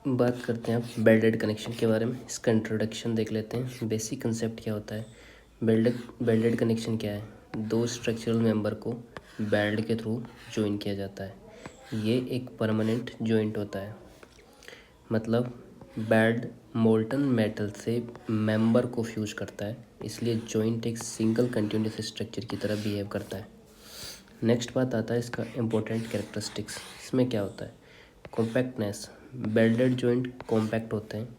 बात करते हैं अब बेल्डेड कनेक्शन के बारे में। इसका इंट्रोडक्शन देख लेते हैं। बेसिक कंसेप्ट क्या होता है। बेल्डेड कनेक्शन क्या है? दो स्ट्रक्चरल मेंबर को बेल्ड के थ्रू जॉइन किया जाता है। ये एक परमानेंट जॉइंट होता है, मतलब बेल्ड मोल्टन मेटल से मेंबर को फ्यूज करता है, इसलिए जॉइंट एक सिंगल कंटिन्यूस स्ट्रक्चर की तरह बिहेव करता है। नेक्स्ट बात आता है इसका इम्पोर्टेंट कैरेक्टरिस्टिक्स। इसमें क्या होता है? कॉम्पैक्टनेस, बेल्डेड जॉइंट कॉम्पैक्ट होते हैं।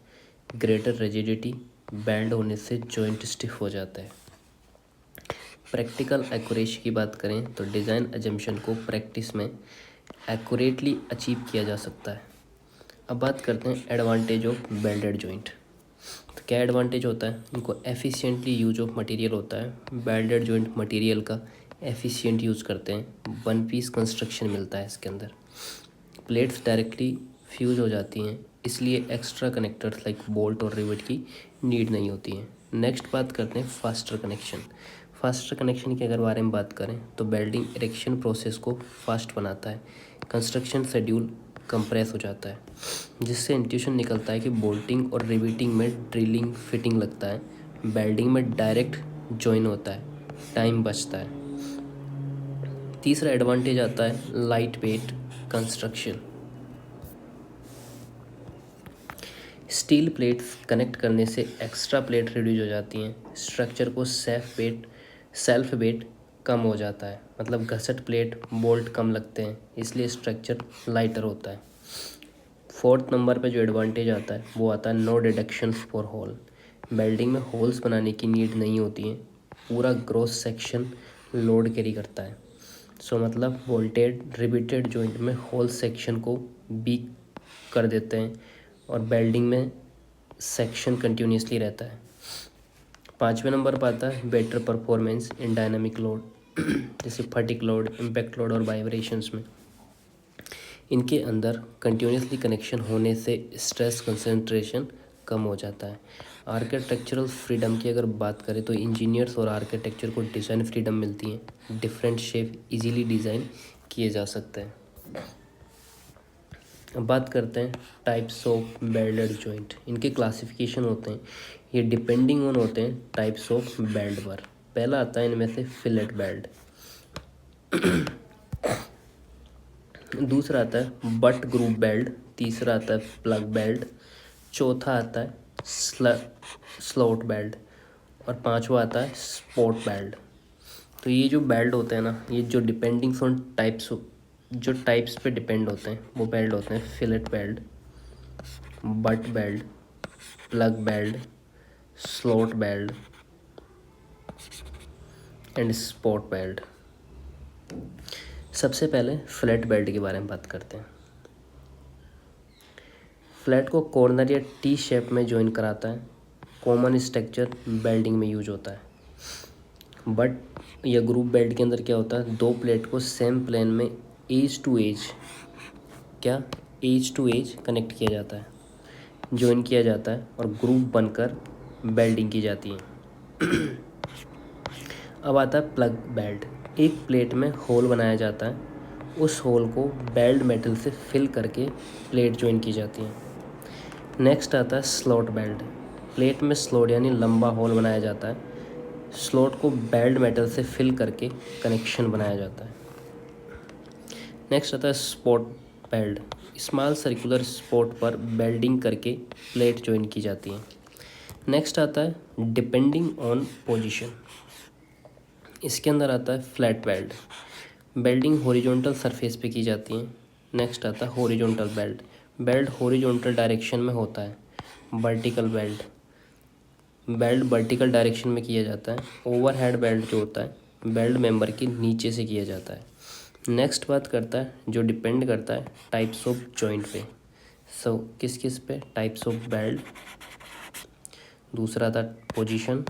ग्रेटर रिजिडिटी, बेल्ड होने से जॉइंट स्टिफ हो जाता है। प्रैक्टिकल एक्यूरेसी की बात करें तो डिज़ाइन अजम्पशन को प्रैक्टिस में एक्यूरेटली अचीव किया जा सकता है। अब बात करते हैं एडवांटेज ऑफ बेल्डेड जॉइंट। तो क्या एडवांटेज होता है? इनको एफिशिएंटली यूज ऑफ मटेरियल होता है। बेल्डेड जॉइंट मटेरियल का एफिशिएंट यूज़ करते हैं। वन पीस कंस्ट्रक्शन मिलता है इसके अंदर। प्लेट्स डायरेक्टली फ्यूज हो जाती हैं, इसलिए एक्स्ट्रा कनेक्टर्स लाइक बोल्ट और रिवेट की नीड नहीं होती है। नेक्स्ट बात करते हैं फास्टर कनेक्शन। फास्टर कनेक्शन के अगर बारे में बात करें तो बेल्डिंग इरेक्शन प्रोसेस को फास्ट बनाता है। कंस्ट्रक्शन शेड्यूल कंप्रेस हो जाता है, जिससे इंट्यूशन निकलता है कि बोल्टिंग और रिवेटिंग में ड्रिलिंग फिटिंग लगता है। बेल्डिंग में डायरेक्ट जॉइन होता है, टाइम बचता है। तीसरा एडवांटेज आता है light weight construction. Steel plates connect करने से एक्स्ट्रा प्लेट रिड्यूज हो जाती हैं। स्ट्रक्चर को सेल्फ वेट कम हो जाता है, मतलब घसट प्लेट बोल्ट कम लगते हैं, इसलिए स्ट्रक्चर लाइटर होता है। फोर्थ नंबर पे जो एडवांटेज आता है वो आता है no deductions for hole. Welding में होल्स बनाने की नीड नहीं होती है, पूरा ग्रॉस सेक्शन लोड कैरी करता है। सो मतलब वोल्टेड रिपीटेड जॉइंट में होल सेक्शन को वीक कर देते हैं और बेल्डिंग में सेक्शन कंटिन्यूसली रहता है। पाँचवें नंबर पर आता है better performance in dynamic load जैसे फटिक लोड, इम्पैक्ट लोड और वाइब्रेशंस में। इनके अंदर कंटिन्यूसली कनेक्शन होने से स्ट्रेस कंसंट्रेशन कम हो जाता है। आर्किटेक्चरल फ्रीडम की अगर बात करें तो इंजीनियर्स और आर्किटेक्चर को डिज़ाइन फ्रीडम मिलती है। डिफरेंट शेप इजीली डिज़ाइन किए जा सकते हैं। अब बात करते हैं टाइप्स ऑफ बेल्डेड जॉइंट। इनके क्लासिफिकेशन होते हैं, ये डिपेंडिंग ऑन होते हैं टाइप्स ऑफ बेल्ड पर। पहला आता है इनमें से फिलेट बेल्ड, दूसरा आता है बट ग्रूव बेल्ट, तीसरा आता है प्लग बेल्ट, चौथा आता है स्लॉट बेल्ट और पांचवा आता है स्पॉट बेल्ट। तो ये जो बेल्ट होते हैं ना, ये जो डिपेंडिंग ऑन जो टाइप्स पे डिपेंड होते हैं वो बेल्ट होते हैं fillet belt, but belt, plug belt, slot belt and spot belt. सबसे पहले फ्लैट बेल्ट के बारे में बात करते हैं। फ्लैट को कॉर्नर या टी शेप में जॉइन कराता है। कॉमन स्ट्रक्चर बेल्डिंग में यूज होता है। बट या ग्रुप बेल्ट के अंदर क्या होता है, दो प्लेट को सेम प्लेन में एज टू एज कनेक्ट किया जाता है, जॉइन किया जाता है और ग्रुप बनकर बेल्डिंग की जाती है। अब आता है प्लग बेल्ट। एक प्लेट में होल बनाया जाता है, उस होल को बेल्ट मेटल से फिल करके प्लेट जॉइन की जाती है। नेक्स्ट आता है स्लॉट बेल्ट। प्लेट में स्लॉट यानी लंबा होल बनाया जाता है, स्लॉट को बेल्ट मेटल से फिल करके कनेक्शन बनाया जाता है। नेक्स्ट आता है spot belt. Small circular spot पर बेल्डिंग करके प्लेट जॉइन की जाती है। नेक्स्ट आता है डिपेंडिंग ऑन पोजीशन। इसके अंदर आता है flat belt. Welding horizontal surface पे की जाती है। नेक्स्ट आता है horizontal belt. Belt horizontal direction में होता है। वर्टिकल बेल्ट वर्टिकल डायरेक्शन में किया जाता है। ओवरहेड बेल्ट जो होता है बेल्ट मेंबर के नीचे से किया जाता है। नेक्स्ट बात करता है जो डिपेंड करता है टाइप्स ऑफ जॉइंट पे। किस किस पे? टाइप्स ऑफ बेल्ट, दूसरा था पोजीशन,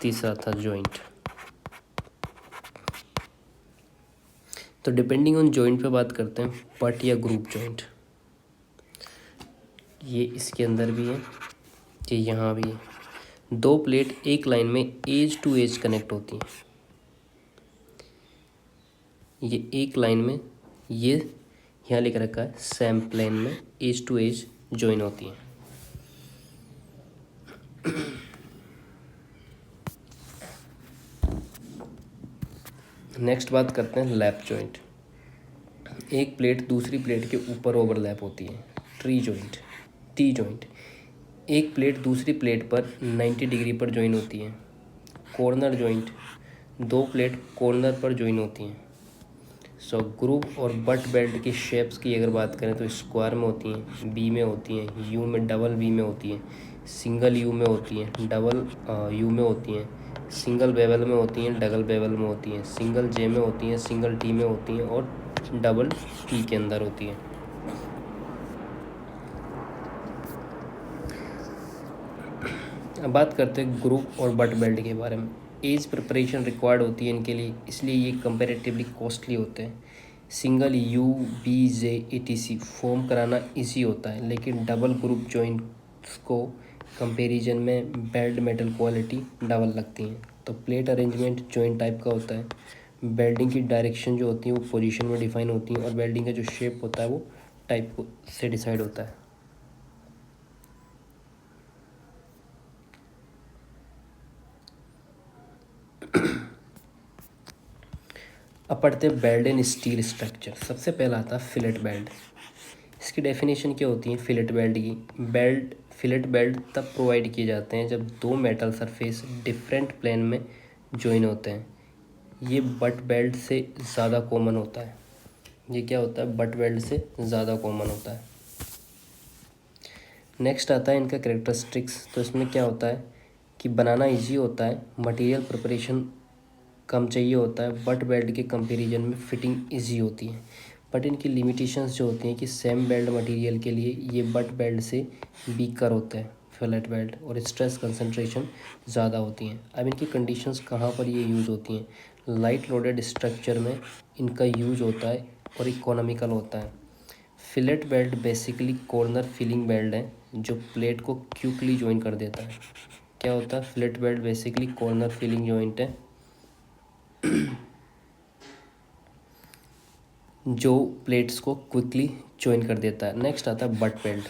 तीसरा था जॉइंट। तो डिपेंडिंग ऑन जॉइंट पे बात करते हैं पट या ग्रुप जॉइंट। ये इसके अंदर भी है, ये यहाँ भी है। दो प्लेट एक लाइन में एज टू एज कनेक्ट होती हैं। ये एक लाइन में यहाँ लिख रखा है सेम प्लेन में एज टू एज ज्वाइन होती हैं। नेक्स्ट बात करते हैं लैप जॉइंट। एक प्लेट दूसरी प्लेट के ऊपर ओवरलैप होती है। ट्री जॉइंट, टी जॉइंट, एक प्लेट दूसरी प्लेट पर 90 डिग्री पर ज्वाइन होती है। कॉर्नर जॉइंट, दो प्लेट कॉर्नर पर ज्वाइन होती हैं। सो ग्रुप और बट बेल्ट की शेप्स की अगर बात करें तो स्क्वायर में होती हैं, बी में होती हैं, यू में, डबल बी में होती हैं, सिंगल यू में होती हैं, डबल यू में होती हैं, सिंगल बेवल में होती हैं, डबल बेवल में होती हैं, सिंगल जे में होती हैं, सिंगल टी में होती हैं और डबल टी के अंदर होती हैं। अब बात करते हैं ग्रुप और बट बेल्ट के बारे में। एज प्रिपरेशन रिक्वायर्ड होती है इनके लिए, इसलिए ये कंपैरेटिवली कॉस्टली होते हैं। Single U B J A T C form कराना इजी होता है, लेकिन डबल ग्रुप जॉइंट्स को कंपैरिजन में बेल्ट मेटल क्वालिटी डबल लगती हैं। तो प्लेट अरेंजमेंट जॉइंट टाइप का होता है। बेल्डिंग की डायरेक्शन जो होती है वो पोजीशन में डिफाइन होती है और बेल्डिंग का जो शेप होता है वो टाइप से डिसाइड होता है। अब पढ़ते हैं बेल्ट इन स्टील स्ट्रक्चर। सबसे पहला आता है फिलेट बेल्ट। इसकी डेफिनेशन क्या होती है फिलेट बेल्ट की? बेल्ट, फिलेट बेल्ट तब प्रोवाइड किए जाते हैं जब दो मेटल सरफेस डिफरेंट प्लेन में ज्वाइन होते हैं। ये बट बेल्ट से ज़्यादा कॉमन होता है। ये क्या होता है? बट बेल्ट से ज़्यादा कॉमन होता है। नेक्स्ट आता है इनका कैरेक्टरिस्टिक्स। तो इसमें क्या होता है कि बनाना इजी होता है, मटेरियल प्रिपरेशन कम चाहिए होता है, बट बेल्ट के कंपैरिजन में फिटिंग इजी होती है। बट इनकी लिमिटेशंस जो होती हैं कि सेम बेल्ट मटेरियल के लिए ये बट बेल्ट से वीकर होते हैं फिलेट बेल्ट, और स्ट्रेस कंसंट्रेशन ज़्यादा होती हैं। अब इनकी कंडीशंस कहाँ पर ये यूज़ होती हैं? लाइट लोडेड स्ट्रक्चर में इनका यूज़ होता है और इकोनॉमिकल होता है। Fillet weld basically corner filling weld है जो प्लेट को क्विकली ज्वाइन कर देता है। क्या होता है? Fillet weld basically corner filling joint है जो प्लेट्स को क्विकली ज्वाइन कर देता है। नेक्स्ट आता है बट बेल्ट।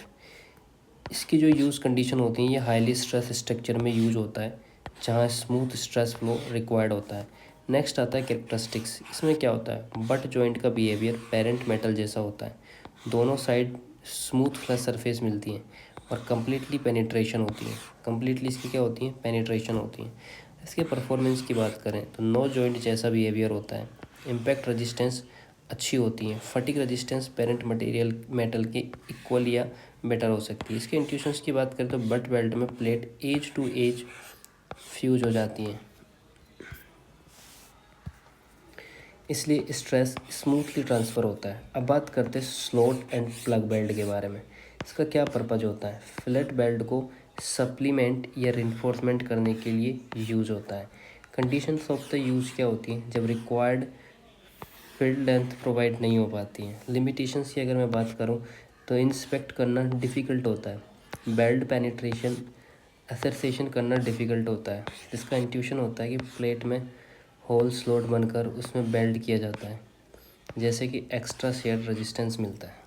इसकी जो यूज़ कंडीशन होती है ये हाईली स्ट्रेस स्ट्रक्चर में यूज़ होता है जहाँ स्मूथ स्ट्रेस फ्लो रिक्वायर्ड होता है। नेक्स्ट आता है कैरेक्टरिस्टिक्स। इसमें क्या होता है? बट जॉइंट का बिहेवियर पेरेंट मेटल जैसा होता है। दोनों साइड स्मूथ फ्लैट सरफेस मिलती हैं और कम्प्लीटली पेनिट्रेशन होती है। कम्प्लीटली इसकी क्या होती है? पेनिट्रेशन होती है। इसके परफॉर्मेंस की बात करें तो नो जॉइंट जैसा बिहेवियर होता है। इम्पैक्ट रेजिस्टेंस अच्छी होती है। Fatigue resistance parent material metal के इक्वल या बेटर हो सकती है। इसके इंट्यूशंस की बात करें तो बट बेल्ट में plate edge to edge fuse हो जाती हैं, इसलिए स्ट्रेस स्मूथली ट्रांसफ़र होता है। अब बात करते हैं स्लॉट एंड प्लग बेल्ट के बारे में। इसका क्या पर्पज होता है? फिलेट बेल्ट को सप्लीमेंट या रिन्फोर्समेंट करने के लिए यूज़ होता है। कंडीशंस ऑफ द यूज़ क्या होती हैं? जब रिक्वायर्ड फील्ड लेंथ प्रोवाइड नहीं हो पाती हैं। लिमिटेशंस की अगर मैं बात करूं तो इंस्पेक्ट करना डिफ़िकल्ट होता है। बेल्ट पेनिट्रेशन असरसेशन करना डिफ़िकल्ट होता है। इसका इंट्यूशन होता है कि प्लेट में होल स्लॉट बनकर उसमें बेल्ट किया जाता है, जैसे कि एक्स्ट्रा शेयर रेजिस्टेंस मिलता है।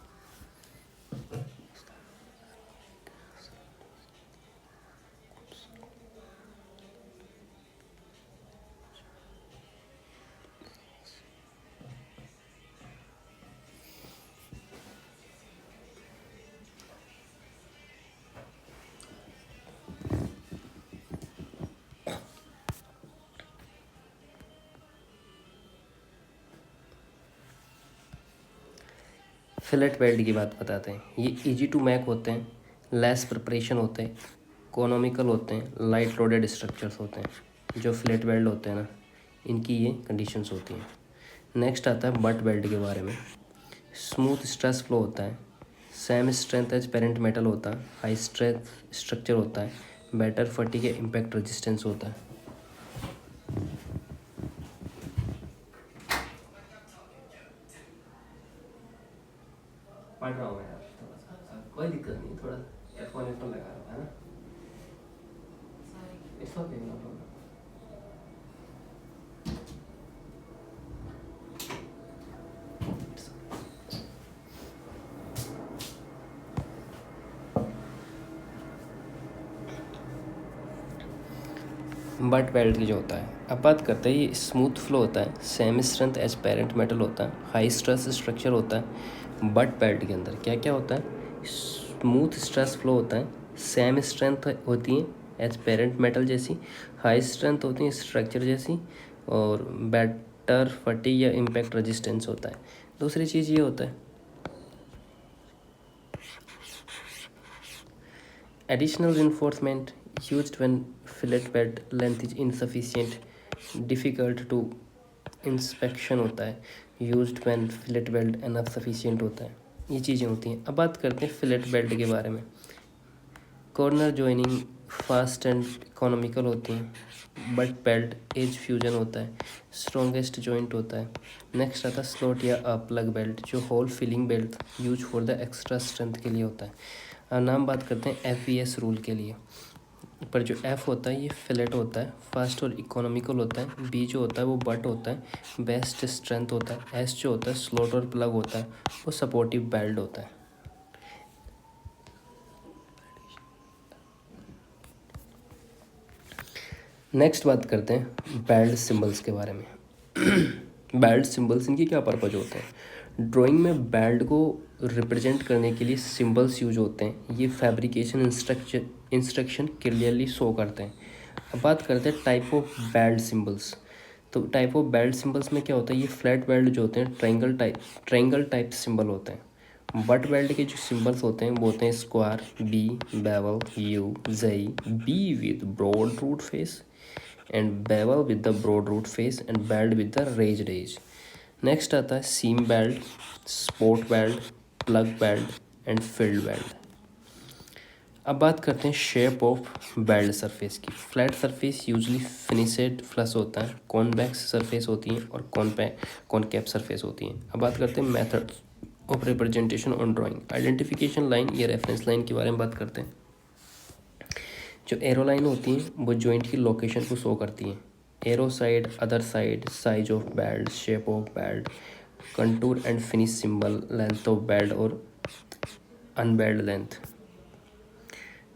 फिलेट बेल्ट की बात बताते हैं। ये इजी टू मेक होते हैं, लेस प्रिपरेशन होते हैं, इकोनॉमिकल होते हैं, लाइट लोडेड स्ट्रक्चर्स होते हैं। जो फिलेट बेल्ट होते हैं ना, इनकी ये कंडीशंस होती हैं। नेक्स्ट आता है बट बेल्ट के बारे में। स्मूथ स्ट्रेस फ्लो होता है, same strength as parent metal होता है, हाई स्ट्रेंथ स्ट्रक्चर होता है, बेटर फटीग या इम्पैक्ट रेजिस्टेंस होता है। पढ़ रहा हूँ मैं यार, थोड़ा सा कोई दिक्कत नहीं, थोड़ा एयरफोन लगा रहा है ना। It's okay, no problem. But weld की जो होता है, अब बात करते हैं, ये स्मूथ फ्लो होता है, same strength as parent metal होता है, हाई स्ट्रेस स्ट्रक्चर होता है। बट बेल्ट के अंदर क्या क्या होता है, स्मूथ स्ट्रेस फ्लो होता है, सेम स्ट्रेंथ होती है एज पेरेंट मेटल जैसी, हाई स्ट्रेंथ होती है स्ट्रक्चर जैसी, और बेटर फटी या इम्पैक्ट रेजिस्टेंस होता है। दूसरी चीज़ ये होता है additional reinforcement used when fillet belt length is insufficient, difficult to inspection होता है, used when fillet belt enough sufficient होता है। ये चीज़ें होती हैं। अब बात करते हैं फिलेट बेल्ट के बारे में। Corner joining fast and economical होती हैं। बट बेल्ट एज फ्यूजन होता है, स्ट्रॉन्गेस्ट जॉइंट होता है। नेक्स्ट आता है स्लॉट या प्लग बेल्ट, जो hole filling weld use for the extra strength के लिए होता है। अब नाम बात करते हैं FVS रूल के लिए। पर जो F होता है ये फिलेट होता है, फास्ट और इकोनॉमिकल होता है। B जो होता है वो बट होता है, बेस्ट स्ट्रेंथ होता है। S जो होता है स्लॉट और प्लग होता है, वो सपोर्टिव बेल्ट होता है। नेक्स्ट बात करते हैं बेल्ट सिंबल्स के बारे में। बेल्ट सिंबल्स, इनकी क्या पर्पज होते हैं। ड्राइंग में बेल्ट को रिप्रेजेंट करने के लिए सिंबल्स यूज होते हैं। ये फैब्रिकेशन इंस्ट्रक्शन क्लियरली शो करते हैं। अब बात करते हैं टाइप ऑफ बेल्ट सिंबल्स। तो टाइप ऑफ बेल्ट सिंबल्स में क्या होता है, ये फ्लैट बेल्ट जो होते हैं ट्रायंगल टाइप सिंबल होते हैं। बट बेल्ट के जो सिंबल्स होते हैं वो होते हैं square, V, bevel, U, J, V with broad root face and bevel with the broad root face and weld with the raised edge. Next आता है seam weld, spot weld, plug weld and field weld. अब बात करते हैं shape of weld surface की। Flat surface usually finished flush होता है, convex surface होती हैं और कॉनकेव सरफेस होती हैं। अब बात करते हैं method of representation on drawing. Identification line या रेफरेंस लाइन के बारे में बात करते हैं। जो एरो लाइन होती हैं वो जॉइंट की लोकेशन को शो करती हैं। Arrow side, other side, size of belt, shape of belt, contour and finish symbol, length of belt और अनबेल्ट लेंथ।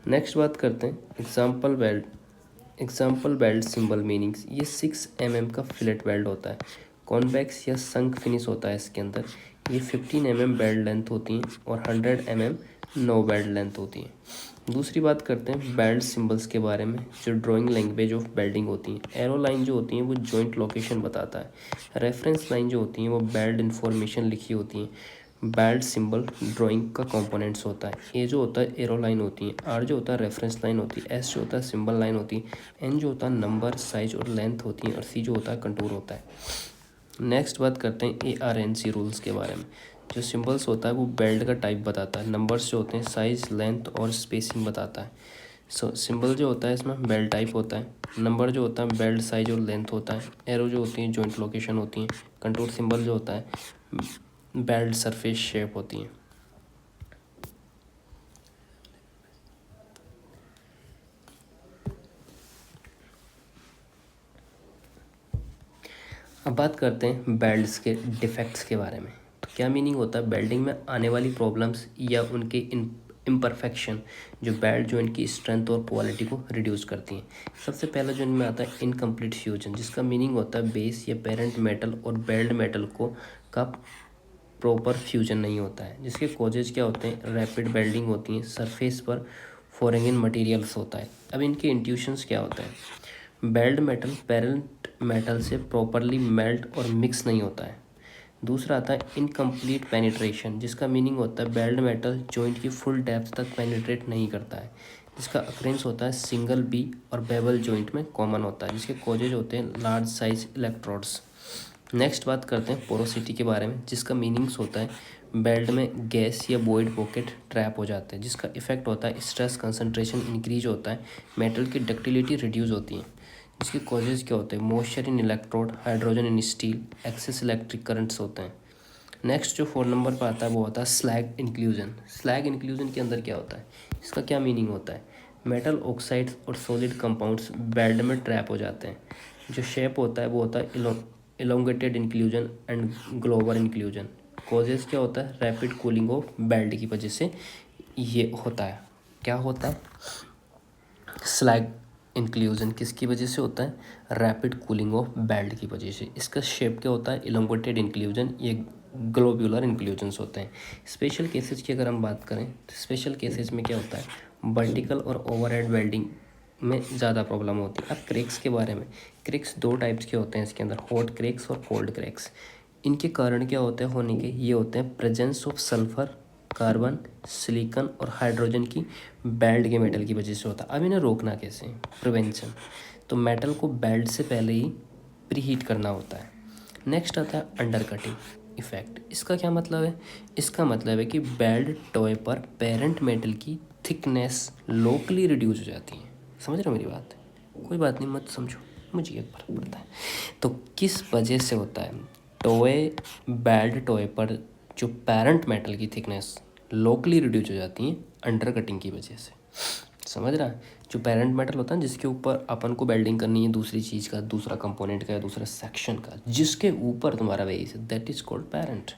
नेक्स्ट बात करते हैं example belt. Example belt symbol meanings, ये 6 mm का फिलेट बेल्ट होता है, कॉन्वेक्स या संक फिनिश होता है इसके अंदर। ये 15 mm बेल्ट लेंथ होती हैं और 100 mm नो बेल्ट लेंथ होती है। दूसरी बात करते हैं बेल्ट सिंबल्स के बारे में, जो ड्राइंग लैंग्वेज ऑफ बेल्टिंग होती हैं। एरो लाइन जो होती हैं वो जॉइंट लोकेशन बताता है। रेफरेंस लाइन जो होती हैं वो बेल्ट इन्फॉर्मेशन लिखी होती हैं। बेल्ट सिंबल ड्राइंग का कंपोनेंट्स होता है। ए जो होता है एरो लाइन होती है, आर जो होता है रेफरेंस लाइन होती है, एस जो होता है सिंबल लाइन होती है, एन जो होता है नंबर, साइज और लेंथ होती है, और सी जो होता है कंटूर होता है। नेक्स्ट बात करते हैं ARNC रूल्स के बारे में। जो सिंबल्स होता है वो बेल्ट का टाइप बताता है। नंबर्स जो होते हैं साइज, लेंथ और स्पेसिंग बताता है। सिंबल जो होता है इसमें बेल्ट टाइप होता है। नंबर जो होता है बेल्ट साइज और लेंथ होता है। एरो जो होती है जॉइंट लोकेशन होती है। कंटूर सिंबल जो होता है बेल्ट सरफेस शेप होती है। अब बात करते हैं बेल्ट्स के डिफेक्ट्स के बारे में। तो क्या मीनिंग होता है बेल्टिंग में आने वाली प्रॉब्लम्स या उनके इम्परफेक्शन जो बेल्ट जो इनकी स्ट्रेंथ और क्वालिटी को रिड्यूस करती हैं। सबसे पहला जो इनमें आता है इनकम्प्लीट फ्यूजन, जिसका मीनिंग होता है बेस या पेरेंट मेटल और बेल्ट मेटल को का प्रॉपर फ्यूजन नहीं होता है। जिसके कॉजेज क्या होते हैं, रैपिड बेल्डिंग होती है, सरफेस पर फॉरेन मटेरियल्स होता है। अब इनके इंट्यूशंस क्या होता है, बेल्ट मेटल पेरेंट मेटल से प्रॉपरली मेल्ट और मिक्स नहीं होता है। दूसरा आता है इनकम्प्लीट पेनिट्रेशन, जिसका मीनिंग होता है बेल्ट मेटल जॉइंट की फुल डेप्थ तक पेनिट्रेट नहीं करता है। जिसका अक्रेंस होता है सिंगल बी और बेवल जॉइंट में कॉमन होता है। जिसके कॉजेज होते हैं लार्ज साइज इलेक्ट्रोड्स। नेक्स्ट बात करते हैं पोरोसिटी के बारे में, जिसका मीनिंग्स होता है बेल्ट में गैस या वॉइड पॉकेट ट्रैप हो जाते हैं। जिसका इफेक्ट होता है स्ट्रेस कंसंट्रेशन इंक्रीज होता है, मेटल की डक्टिलिटी रिड्यूस होती है। इसके कॉजेज क्या होते हैं, moisture in electrode, hydrogen in steel, excess electric currents होते हैं। नेक्स्ट जो 4 नंबर पर आता है वो होता है स्लैग इंक्लूजन। स्लैग इंक्लूजन के अंदर क्या होता है, इसका क्या मीनिंग होता है, मेटल ऑक्साइड्स और सॉलिड कंपाउंड्स बेल्ट में ट्रैप हो जाते हैं। जो शेप होता है वो होता है elongated inclusion and Glauber inclusion. Causes क्या होता है, रैपिड कूलिंग ऑफ बेल्ट की वजह से ये होता है। क्या होता है, स्लैग इंक्लूजन किसकी वजह से होता है? रैपिड कूलिंग ऑफ बेल्ट की वजह से। इसका शेप क्या होता है? इलोंगेटेड इंक्लूजन, ये ग्लोब्यूलर इंक्लूजन्स होते हैं। स्पेशल केसेस की अगर हम बात करें तो स्पेशल केसेस में क्या होता है? वर्टिकल और ओवरहेड वेल्डिंग में ज़्यादा प्रॉब्लम होती है। अब क्रेक्स के बारे में, क्रेक्स दो टाइप्स के होते हैं इसके अंदर, हॉट क्रेक्स और कोल्ड क्रेक्स। इनके कारण क्या होते हैं होने के? ये होते हैं presence of sulphur, carbon, silicon और हाइड्रोजन की बेल्ट के मेटल की वजह से होता है। अब इन्हें रोकना कैसे? प्रिवेंशन। तो मेटल को बेल्ट से पहले ही प्रीहीट करना होता है। नेक्स्ट आता है अंडर कटिंग इफेक्ट। इसका क्या मतलब है? इसका मतलब है कि बेल्ट टॉय पर पेरेंट मेटल की थिकनेस लोकली रिड्यूस हो जाती है। समझ रहे हो मेरी बात? कोई बात नहीं, मत समझो, मुझे क्या फर्क पड़ता है। तो किस वजह से होता है? टॉय, बेल्ट टॉय पर जो पेरेंट मेटल की थिकनेस लोकली रिड्यूस हो जाती है अंडर कटिंग की वजह से। समझ रहा है? जो पेरेंट मेटल होता है जिसके ऊपर अपन को वेल्डिंग करनी है दूसरी चीज़ का, दूसरा कंपोनेंट का या दूसरा सेक्शन का, जिसके ऊपर तुम्हारा बेस है, दैट इज कॉल्ड पेरेंट।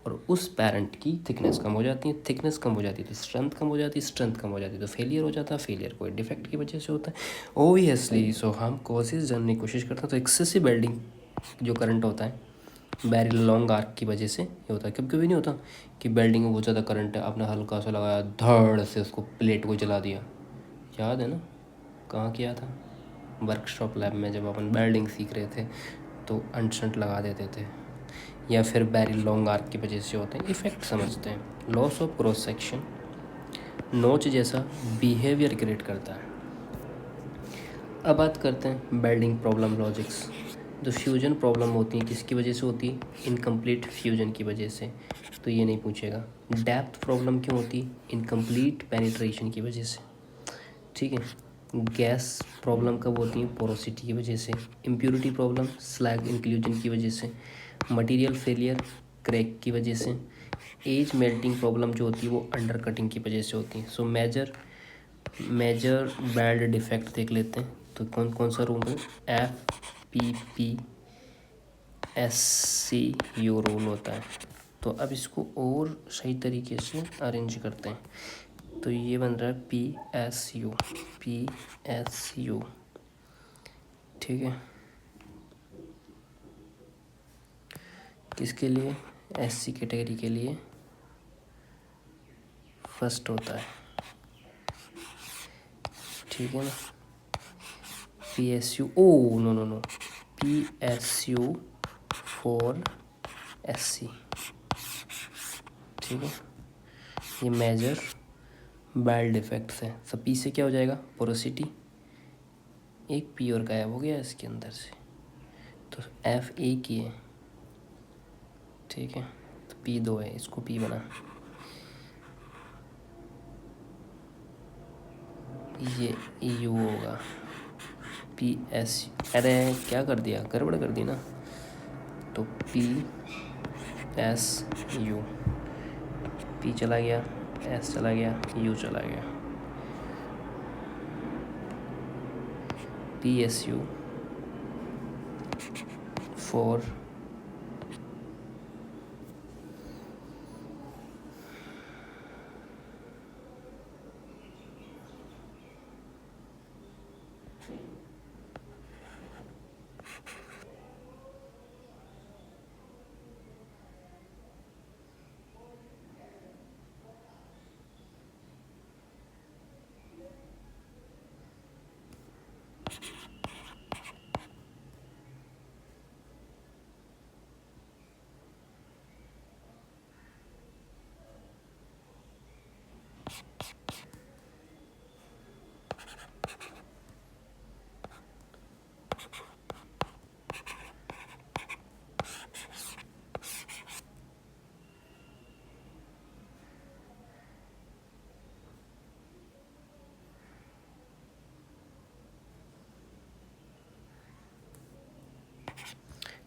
और उस पेरेंट की थिकनेस कम हो जाती है, थिकनेस कम हो जाती है तो स्ट्रेंथ कम हो जाती है, स्ट्रेंथ कम हो जाती है तो फेलियर हो जाता है, फेलियर कोई डिफेक्ट की वजह से होता है ओबियसली। सो हम कॉजेज जानने की कोशिश करते हैं। तो एक्सेसिव वेल्डिंग जो करंट होता है वेरी लॉन्ग आर्क की वजह से ये होता है। कभी कभी नहीं होता कि वेल्डिंग में बहुत ज़्यादा करंट है, आपने हल्का सा लगाया, धड़ से उसको प्लेट को जला दिया। याद है ना? कहाँ किया था? वर्कशॉप लैब में जब अपन वेल्डिंग सीख रहे थे तो अंट लगा देते थे। या फिर बैरी लॉन्ग आर्क की वजह से होते हैं। इफेक्ट समझते हैं। लॉस ऑफ क्रॉस सेक्शन, नोच जैसा बिहेवियर क्रिएट करता है। अब बात करते हैं वेल्डिंग प्रॉब्लम लॉजिक्स। जो फ्यूजन प्रॉब्लम होती है किसकी वजह से होती है? इनकम्प्लीट फ्यूजन की वजह से। तो ये नहीं पूछेगा। डेप्थ प्रॉब्लम क्यों होती है? इनकम्प्लीट पेनिट्रेशन की वजह से। ठीक है। गैस प्रॉब्लम कब होती है? पोरोसिटी की वजह से। इम्प्योरिटी प्रॉब्लम स्लैग इंक्लूजन की वजह से। मटेरियल फेलियर क्रैक की वजह से। एज मेल्टिंग प्रॉब्लम जो होती है वो अंडर कटिंग की वजह से होती है। सो मेजर बेल्ट डिफेक्ट देख लेते हैं। तो कौन कौन सा रूल है? FPPSCU रूल होता है। तो अब इसको और सही तरीके से अरेंज करते हैं। तो ये बन रहा है PSU। ठीक है। किसके लिए? SC कैटेगरी के लिए फर्स्ट होता है। ठीक है ना? PSU, oh no no no, PSU for SC। ठीक है। ये मेजर बेल्ट डिफेक्ट्स है। सब पी से क्या हो जाएगा? पोरोसिटी। एक पी और गायब हो गया इसके अंदर से, तो F एक ही है। ठीक है। तो P2 है, इसको P बना। ये EU होगा। PS, अरे क्या कर दिया, गड़बड़ कर दी ना। तो PSU, P चला गया, S चला गया, U चला गया। PSU for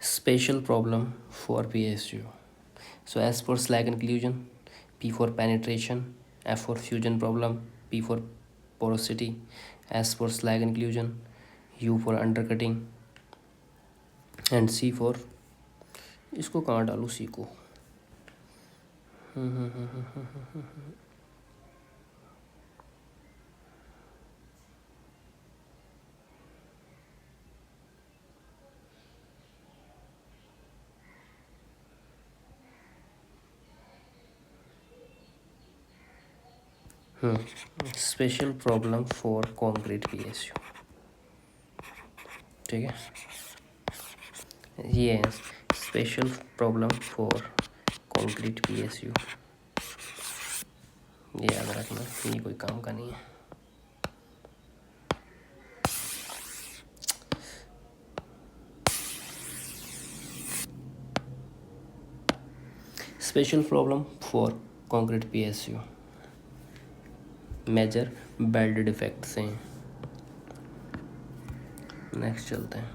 special problem for PSU. So S for slag inclusion, P for penetration, F for fusion problem, P for porosity, S for slag inclusion, U for undercutting and C for, इसको कहाँ डालूँ C को? Special problem for concrete PSU, ठीक है, ये है special problem for concrete PSU, ये याद रखना, ये कोई काम का नहीं है। Special problem for concrete PSU, major weld defect से। नेक्स्ट चलते हैं,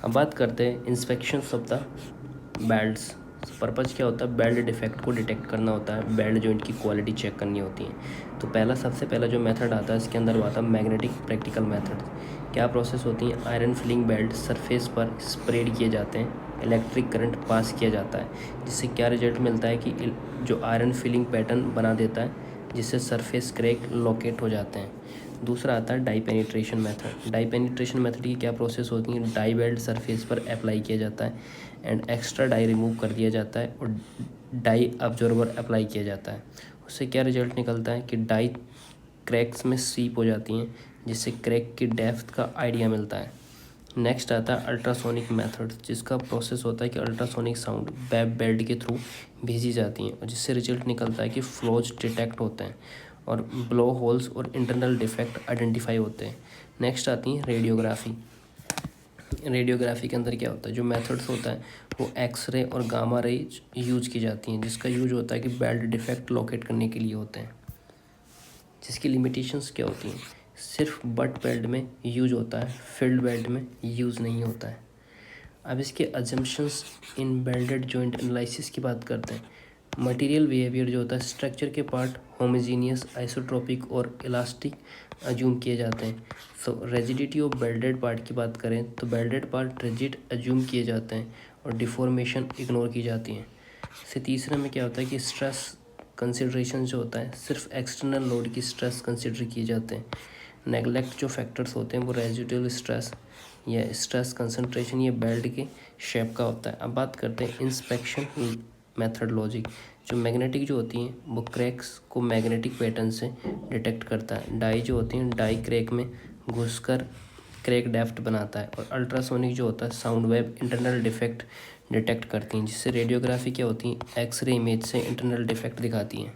अब बात करते हैं inspection of the welds. Purpose क्या होता है, बेल्ट डिफेक्ट को डिटेक्ट करना होता है, बेल्ट जॉइंट की क्वालिटी चेक करनी होती है। तो सबसे पहला जो मेथड आता है इसके अंदर आता है मैग्नेटिक प्रैक्टिकल मेथड। क्या प्रोसेस होती है, आयरन फिलिंग बेल्ट सरफेस पर स्प्रेड किए जाते हैं, इलेक्ट्रिक करंट पास किया जाता है, जिससे क्या रिजल्ट मिलता है कि जो आयरन फिलिंग पैटर्न बना देता है, जिससे सरफेस क्रैक लोकेट हो जाते हैं। दूसरा आता है dye penetration method. Dye penetration method की क्या प्रोसेस होती है, डाई बेल्ट सरफेस पर अप्लाई किया जाता है एंड एक्स्ट्रा डाई रिमूव कर दिया जाता है और डाई अब्जॉर्बर अप्लाई किया जाता है। उससे क्या रिजल्ट निकलता है कि डाई क्रैक्स में सीप हो जाती हैं, जिससे क्रैक की डेप्थ का आइडिया मिलता है। नेक्स्ट आता है अल्ट्रासोनिक मेथड, जिसका प्रोसेस होता है कि अल्ट्रासोनिक साउंड वेब बेल्ट के थ्रू भेजी जाती हैं और जिससे रिजल्ट निकलता है कि फ्लॉज डिटेक्ट होते हैं और ब्लो होल्स और इंटरनल डिफेक्ट आइडेंटिफाई होते हैं। नेक्स्ट आती है रेडियोग्राफी। रेडियोग्राफी के अंदर क्या होता है, जो मेथड्स होता है वो एक्सरे और गामा रे यूज की जाती हैं, जिसका यूज होता है कि बेल्ट डिफेक्ट लोकेट करने के लिए होते हैं। जिसकी लिमिटेशंस क्या होती हैं, सिर्फ बट बेल्ट में यूज होता है, फील्ड बेल्ट में यूज़ नहीं होता है। अब इसके अजम्पशंस इन बेल्टेड जॉइंट एनालिसिस की बात करते हैं। मटेरियल बिहेवियर जो होता है, स्ट्रक्चर के पार्ट होमोजीनियस, आइसोट्रोपिक और इलास्टिक अज्यूम किए जाते हैं। सो रेजिडिटी ऑफ बेल्टेड पार्ट की बात करें तो बेल्टेड पार्ट रिजिड अज्यूम किए जाते हैं और डिफॉर्मेशन इग्नोर की जाती हैं। से तीसरे में क्या होता है कि स्ट्रेस कंसिड्रेशन जो होता है, सिर्फ एक्सटर्नल लोड की स्ट्रेस कंसिडर किए जाते हैं। नेगलेक्ट जो फैक्टर्स होते हैं वो रेजिडुअल स्ट्रेस या स्ट्रेस कंसंट्रेशन या बेल्ट के शेप का होता है। अब बात करते हैं इंस्पेक्शन मेथड लॉजिक। जो मैग्नेटिक जो होती हैं वो क्रैक्स को मैग्नेटिक पैटर्न से डिटेक्ट करता है। डाई जो होती हैं डाई क्रैक में घुसकर क्रैक डेप्थ बनाता है और अल्ट्रासोनिक जो होता है sound wave internal defect detect करती हैं, जिससे रेडियोग्राफी क्या होती है, एक्सरे इमेज से इंटरनल डिफेक्ट दिखाती हैं।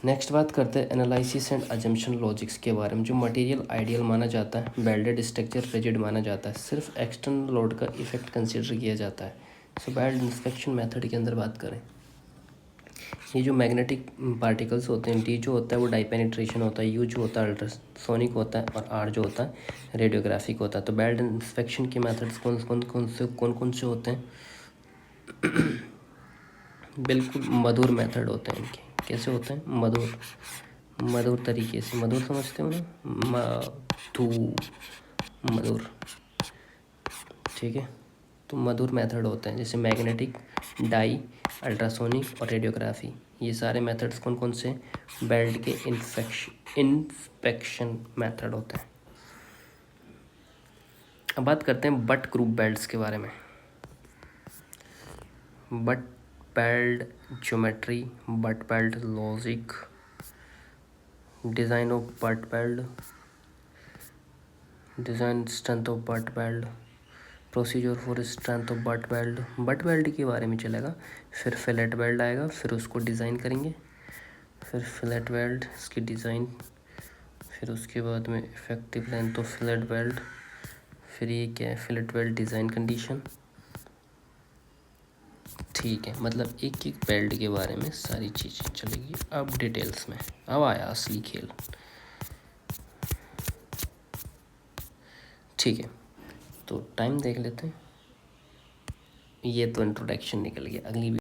नेक्स्ट बात करते हैं एनालिसिस एंड अजम्पशन लॉजिक्स के बारे में। जो मटेरियल आइडियल माना जाता है, बेल्टेड स्ट्रक्चर रिजिड माना जाता है, सिर्फ एक्सटर्नल लोड का इफेक्ट कंसिडर किया जाता है। सो बेल्ट इंस्पेक्शन मेथड के अंदर बात करें, ये जो मैग्नेटिक पार्टिकल्स होते हैं, डी जो होता है वो डाई पेनिट्रेशन होता है, यू जो होता है अल्ट्रासोनिक होता है और आर जो होता है रेडियोग्राफिक होता है। तो बेल्ट इंस्पेक्शन के मेथड्स कौन कौन से होते हैं बिल्कुल मधुर मेथड होते हैं इनके। कैसे होते हैं, मधुर तरीके से, मधुर समझते हो ना, मधुर, ठीक है। तो मधुर मेथड होते हैं जैसे मैग्नेटिक, डाई, अल्ट्रासोनिक और रेडियोग्राफी। ये सारे मेथड्स कौन कौन से, बेल्ट के इंस्पेक्शन मेथड होते हैं। अब बात करते हैं बट ग्रुप बेल्ट्स के बारे में। But belt geometry, but belt logic, design of but belt, design strength of but belt, procedure for strength of but belt के बारे में चलेगा। फिर फिलेट बेल्ट आएगा, फिर उसको डिज़ाइन करेंगे, फिर फिलेट बेल्ट इसकी डिज़ाइन, फिर उसके बाद में effective length of fillet belt, फिर ये क्या है, फिलेट बेल्ट डिज़ाइन कंडीशन, ठीक है। मतलब एक एक बेल्ट के बारे में सारी चीज़ें चलेगी अब डिटेल्स में। अब आया असली खेल, ठीक है। तो टाइम देख लेते हैं, ये तो इंट्रोडक्शन निकल गया। अगली